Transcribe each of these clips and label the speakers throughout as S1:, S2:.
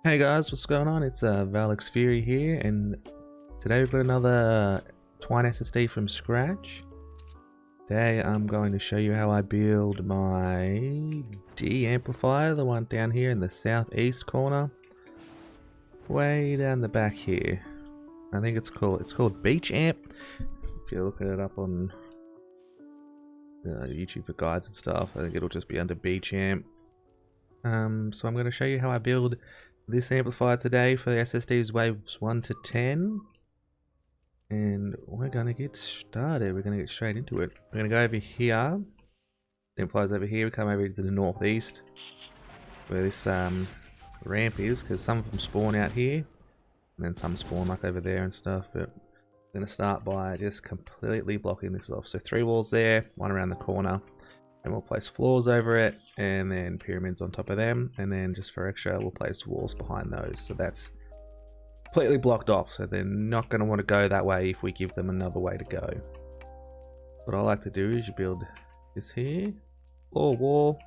S1: Hey guys, what's going on? It's Valix Fury here, and today we've got another Twine SSD from scratch. Today I'm going to show you how I build my D amplifier, the one down here in the southeast corner, way down the back here. I think it's called Beach Amp. If you're looking it up on YouTube for guides and stuff, I think it'll just be under Beach Amp. So I'm going to show you how I build this amplifier today for the SSD's waves 1 to 10, and we're gonna get started. We're gonna get straight into it. We're gonna go over here. The amplifier's over here. We come over to the northeast where this ramp is, because some of them spawn out here and then some spawn like over there and stuff. But we're gonna start by just completely blocking this off. So 3 walls there, 1 around the corner. And we'll place floors over it, and then pyramids on top of them, and then just for extra we'll place walls behind those. So that's completely blocked off, so they're not going to want to go that way if we give them another way to go. What I like to do is you build this here, floor, wall,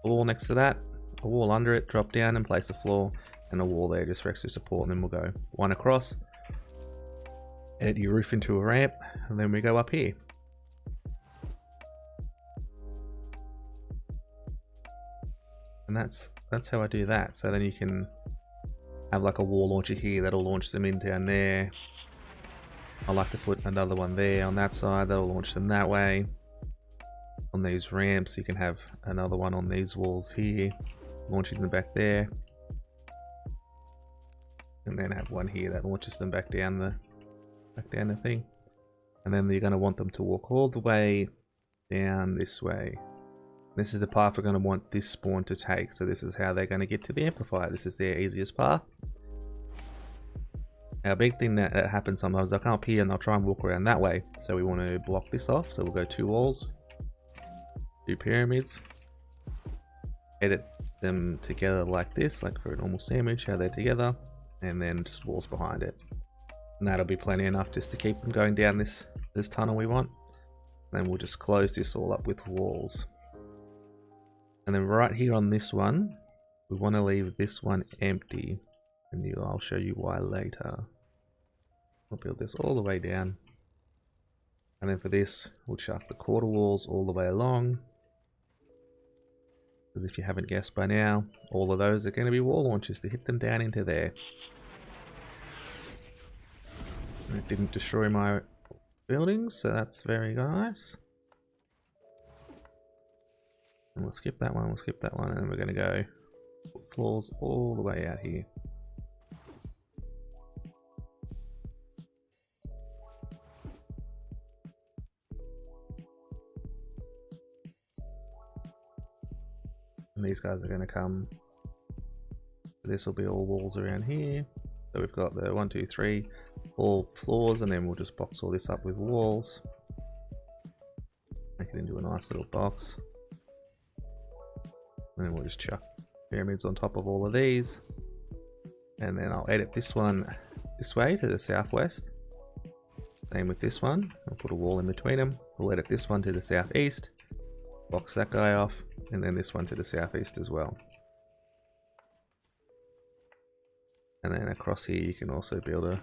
S1: a wall next to that, a wall under it, drop down and place a floor, and a wall there just for extra support, and then we'll go 1 across, edit your roof into a ramp, and then we go up here. And that's how I do that. So then you can have like a wall launcher here that'll launch them in down there. I like to put another one there on that side that'll launch them that way. On these ramps you can have another one on these walls here, launching them back there. And then have one here that launches them back down the thing. And then you're going to want them to walk all the way down this way. This is the path we're going to want this spawn to take, so this is how they're going to get to the amplifier. This is their easiest path. Now, a big thing that happens sometimes, they'll come up here and they'll try and walk around that way, so we want to block this off. So we'll go 2 walls, 2 pyramids, edit them together like this, like for a normal sandwich, how they're together, and then just walls behind it. And that'll be plenty enough just to keep them going down this tunnel we want. And then we'll just close this all up with walls. And then right here on this one, we want to leave this one empty, and I'll show you why later. I'll build this all the way down, and then for this, we'll chuck the quarter walls all the way along, because if you haven't guessed by now, all of those are going to be wall launchers to hit them down into there. And it didn't destroy my buildings, so that's very nice. And we'll skip that one, and then we're going to go put floors all the way out here. And these guys are going to come. This will be all walls around here. So we've got the 1, 2, 3, all floors, and then we'll just box all this up with walls. Make it into a nice little box. And then we'll just chuck pyramids on top of all of these. And then I'll edit this one this way to the southwest. Same with this one. I'll put a wall in between them. We'll edit this one to the southeast. Box that guy off. And then this one to the southeast as well. And then across here you can also build a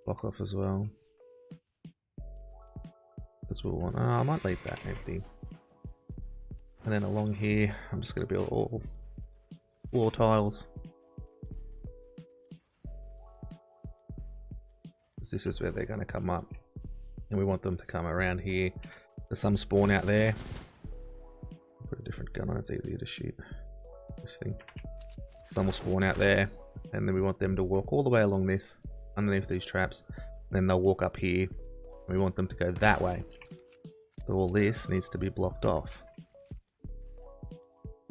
S1: block off as well. As we'll want. Oh, I might leave that empty. And then along here, I'm just going to build all floor tiles. This is where they're going to come up. And we want them to come around here. There's some spawn out there. Put a different gun on, it's easier to shoot this thing. Some will spawn out there. And then we want them to walk all the way along this, underneath these traps. And then they'll walk up here. And we want them to go that way. So all this needs to be blocked off.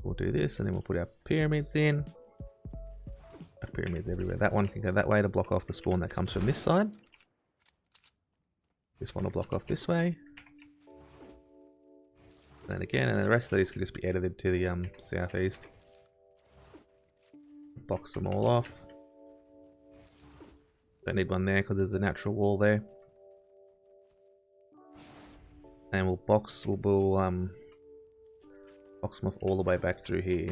S1: We'll do this, and then we'll put our pyramids in. Our pyramids everywhere. That one can go that way to block off the spawn that comes from this side. This one will block off this way. And then again, and the rest of these can just be edited to the southeast. Box them all off. Don't need one there because there's a natural wall there. And we'll box them off all the way back through here.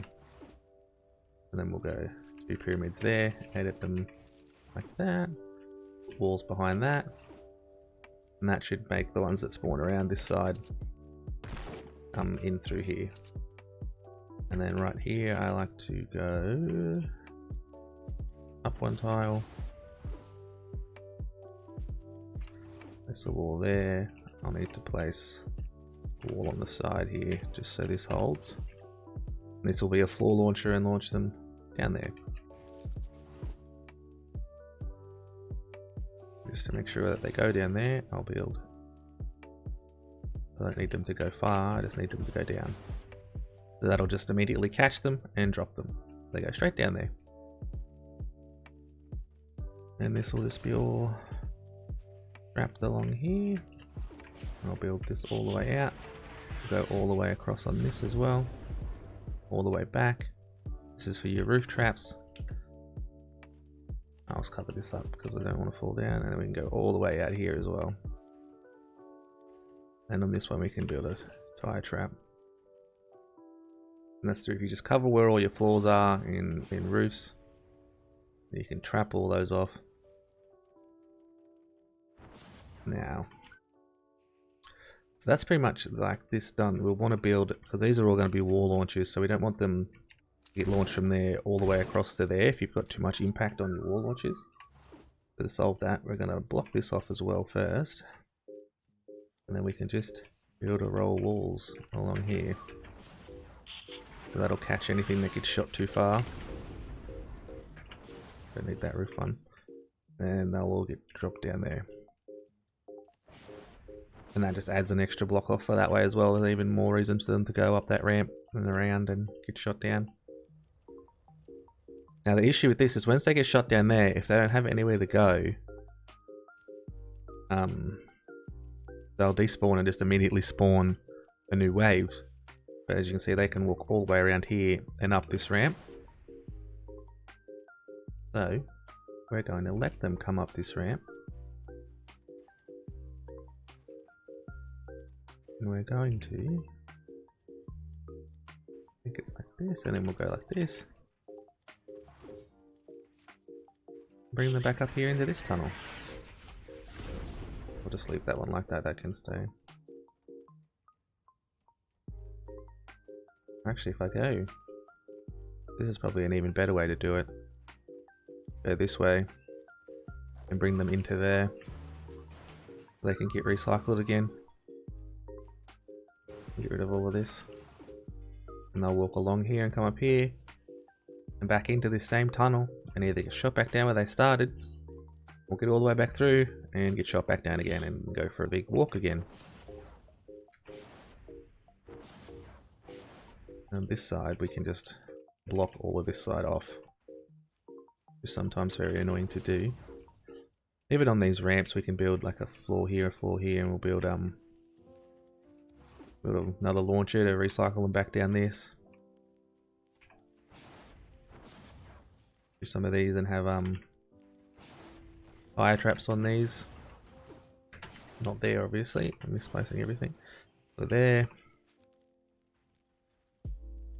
S1: And then we'll go 2 pyramids there, edit them like that. Walls behind that. And that should make the ones that spawn around this side come in through here. And then right here, I like to go up 1 tile. Place a wall there. I'll need to place a wall on the side here, just so this holds. And this will be a floor launcher and launch them down there. Just to make sure that they go down there, I'll build. I don't need them to go far, I just need them to go down. So that'll just immediately catch them and drop them. They go straight down there. And this will just be all wrapped along here. I'll build this all the way out. Go all the way across on this as well. All the way back. This is for your roof traps. I'll just cover this up because I don't want to fall down, and then we can go all the way out here as well. And on this one we can build a tire trap. And that's true if you just cover where all your floors are in roofs. You can trap all those off. Now, so that's pretty much like this done. We'll want to build, because these are all going to be wall launchers, so we don't want them to get launched from there all the way across to there if you've got too much impact on your wall launchers. So to solve that, we're going to block this off as well first, and then we can just build a row of walls along here. So that'll catch anything that gets shot too far. Don't need that roof one. And they'll all get dropped down there. And that just adds an extra block off for that way as well. There's even more reasons for them to go up that ramp and around and get shot down. Now the issue with this is once they get shot down there, if they don't have anywhere to go, they'll despawn and just immediately spawn a new wave. But as you can see, they can walk all the way around here and up this ramp. So we're going to let them come up this ramp. And we're going to make it like this, and then we'll go like this. Bring them back up here into this tunnel. We'll just leave that one like that, that can stay. Actually, if I go, this is probably an even better way to do it. Go this way and bring them into there. They can get recycled again. Get rid of all of this. And they'll walk along here and come up here and back into this same tunnel and either get shot back down where they started, or get all the way back through and get shot back down again and go for a big walk again. And this side we can just block all of this side off. It's sometimes very annoying to do. Even on these ramps we can build like a floor here, and we'll build another launcher to recycle them back down this. Do some of these and have fire traps on these. Not there obviously, I'm misplacing everything. So there.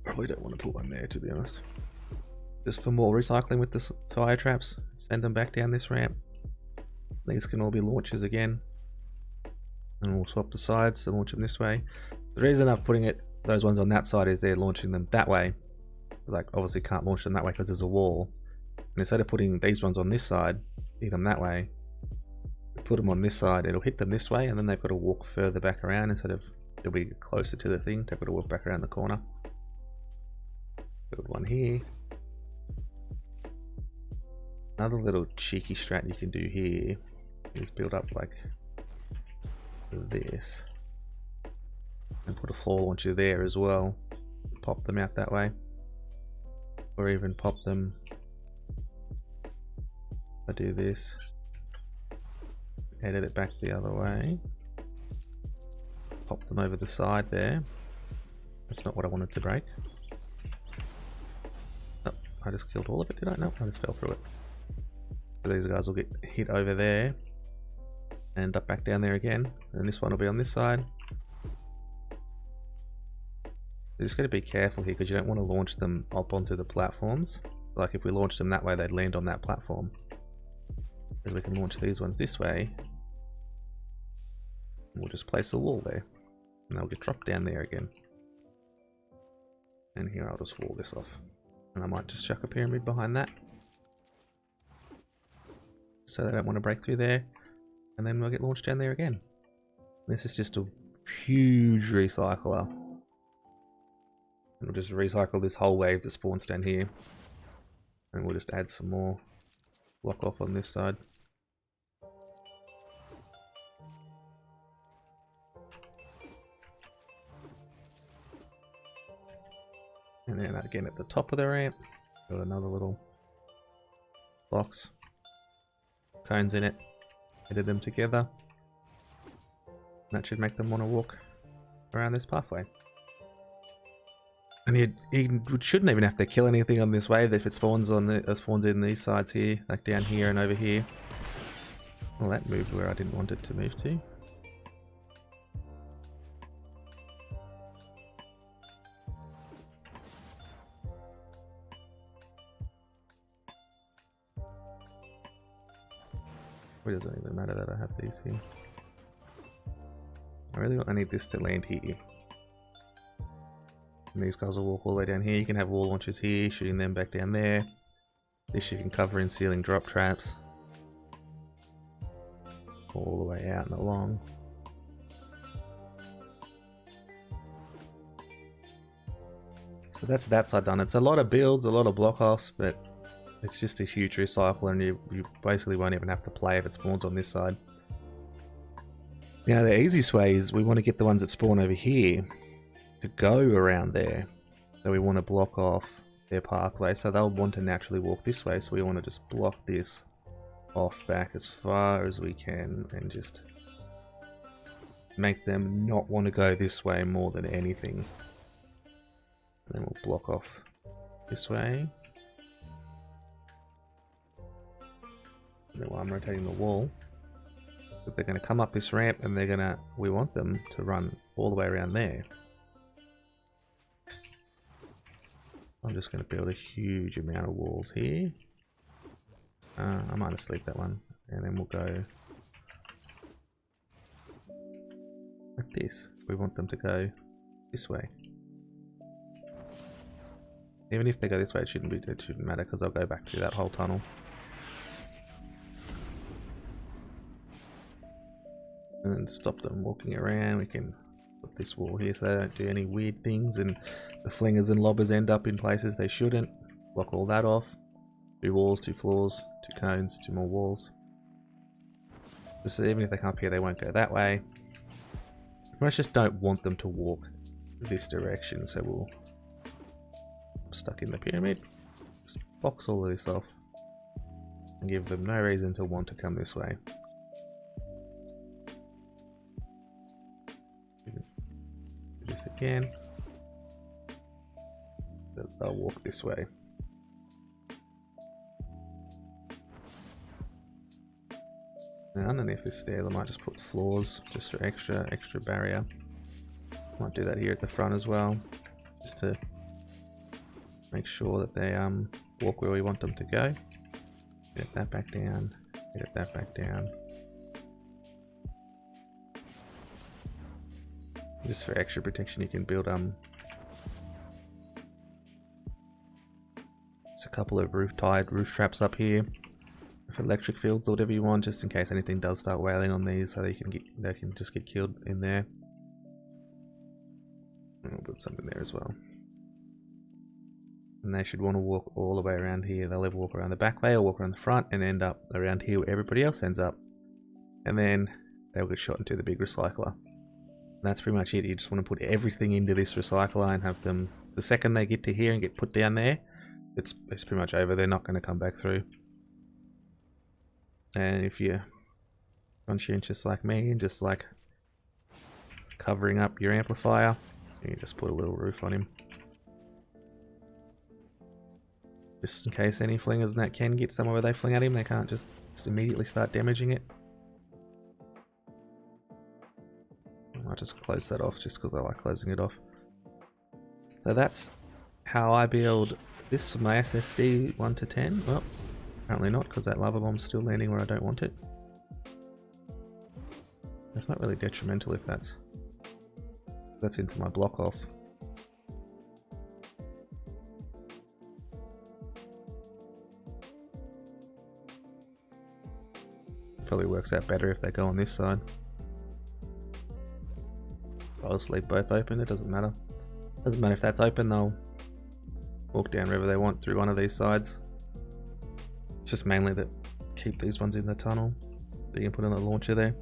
S1: Probably don't want to put one there to be honest. Just for more recycling with the tire traps. Send them back down this ramp. These can all be launchers again. And we'll swap the sides to launch them this way. The reason I'm putting those ones on that side is they're launching them that way. Because I obviously can't launch them that way because there's a wall. And instead of putting these ones on this side, hit them that way, put them on this side, it'll hit them this way, and then they've got to walk further back around instead of, it'll be closer to the thing, they've got to walk back around the corner. Build one here. Another little cheeky strat you can do here is build up like this and put a floor launcher there as well. Pop them out that way, or even pop them. I do this, edit it back the other way, pop them over the side there. That's not what I wanted to break. Oh, I just killed all of it, did I? No, I just fell through it. So these guys will get hit over there and up back down there again, and this one will be on this side. You just got to be careful here because you don't want to launch them up onto the platforms. Like if we launch them that way, they'd land on that platform. Because we can launch these ones this way. We'll just place a wall there. And they'll get dropped down there again. And here I'll just wall this off. And I might just chuck a pyramid behind that. So they don't want to break through there. And then we'll get launched down there again. This is just a huge recycler. And we'll just recycle this whole wave that spawns down here. And we'll just add some more block off on this side. And then again at the top of the ramp, got another little box. Cones in it. Added them together. That should make them want to walk around this pathway. And you shouldn't even have to kill anything on this wave if it spawns on spawns in these sides here, like down here and over here. Well, that moved where I didn't want it to move to. It doesn't even matter that I have these here. I need this to land here. And these guys will walk all the way down here. You can have wall launchers here, shooting them back down there. This you can cover in ceiling drop traps. All the way out and along. So that's that side done. It's a lot of builds, a lot of block offs, but it's just a huge recycle, and you basically won't even have to play if it spawns on this side. Now the easiest way is we want to get the ones that spawn over here to go around there. So we want to block off their pathway, so they'll want to naturally walk this way, so we want to just block this off back as far as we can and just make them not want to go this way more than anything. And then we'll block off this way. And then while I'm rotating the wall, but they're going to come up this ramp and they're going to, we want them to run all the way around there. I'm just going to build a huge amount of walls here. I might just leave that one, and then we'll go like this. We want them to go this way. Even if they go this way, it shouldn't matter because they'll go back through that whole tunnel. And then stop them walking around. We can put this wall here so they don't do any weird things and the flingers and lobbers end up in places they shouldn't. Block all that off. 2 walls, 2 floors, 2 cones, 2 more walls. Just even if they come up here, they won't go that way. I just don't want them to walk this direction, so we'll stuck in the pyramid. Just box all of this off and give them no reason to want to come this way. Do this again. They'll walk this way. Now underneath this stair I might just put floors just for extra barrier. Might do that here at the front as well, just to make sure that they walk where we want them to go. Get that back down, get that back down. Just for extra protection you can build just a couple of roof traps up here for electric fields or whatever you want, just in case anything does start wailing on these, so they can just get killed in there. And we'll put some in there as well. And they should want to walk all the way around here. They'll either walk around the back way or walk around the front and end up around here where everybody else ends up. And then they'll get shot into the big recycler. And that's pretty much it. You just want to put everything into this recycler and have them, the second they get to here and get put down there, it's pretty much over. They're not going to come back through. And if you're conscientious like me and just like covering up your amplifier, you can just put a little roof on him. Just in case any flingers and that can get somewhere where they fling at him, they can't just immediately start damaging it. I might just close that off just because I like closing it off. So that's how I build this for my SSD 1 to 10. Well, apparently not, because that lava bomb's still landing where I don't want it. It's not really detrimental if that's into my block off. Probably works out better if they go on this side. I'll just leave both open, it doesn't matter. Doesn't matter if that's open, they'll walk down wherever they want through one of these sides. It's just mainly that keep these ones in the tunnel, so you can put in a launcher there.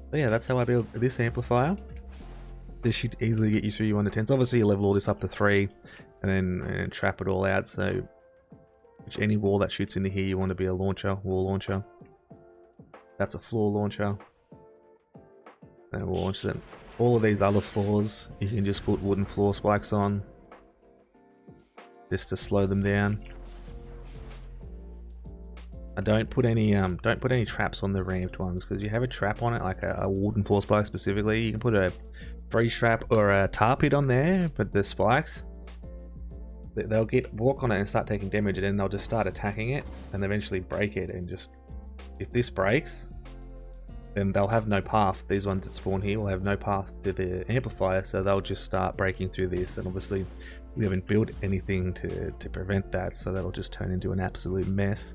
S1: But yeah, that's how I build this amplifier. This should easily get you through your 1 to 10s. Obviously you level all this up to 3 and then trap it all out, so any wall that shoots into here you want to be a launcher, wall launcher. That's a floor launcher. And we'll launch it. All of these other floors you can just put wooden floor spikes on, just to slow them down. I don't put any traps on the ramped ones, because you have a trap on it, like a wooden floor spike specifically. You can put a freeze trap or a tar pit on there, but the spikes, they'll walk on it and start taking damage, and then they'll just start attacking it and eventually break it. And just, if this breaks, then they'll have no path. These ones that spawn here will have no path to the amplifier, so they'll just start breaking through this. And obviously we haven't built anything to prevent that, so that'll just turn into an absolute mess.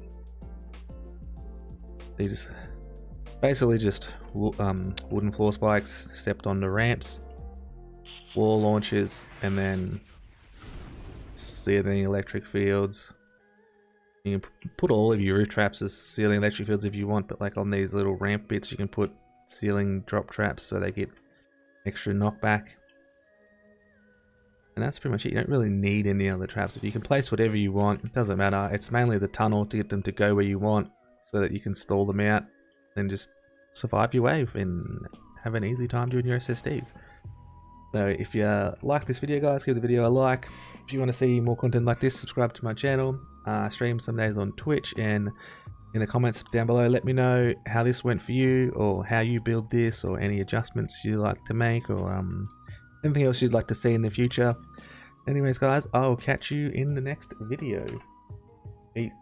S1: They just basically just wooden floor spikes stepped on the ramps, wall launches, and then sealing electric fields. You can put all of your roof traps as sealing electric fields if you want, but like on these little ramp bits you can put ceiling drop traps so they get extra knockback. And that's pretty much it. You don't really need any other traps. If you can place whatever you want, it doesn't matter. It's mainly the tunnel to get them to go where you want, so that you can stall them out and just survive your wave and have an easy time doing your SSDs. So if you like this video, guys, give the video a like. If you want to see more content like this, subscribe to my channel. Stream some days on Twitch, and in the comments down below let me know how this went for you, or how you build this, or any adjustments you'd like to make, or anything else you'd like to see in the future. Anyways guys, I'll catch you in the next video. Peace.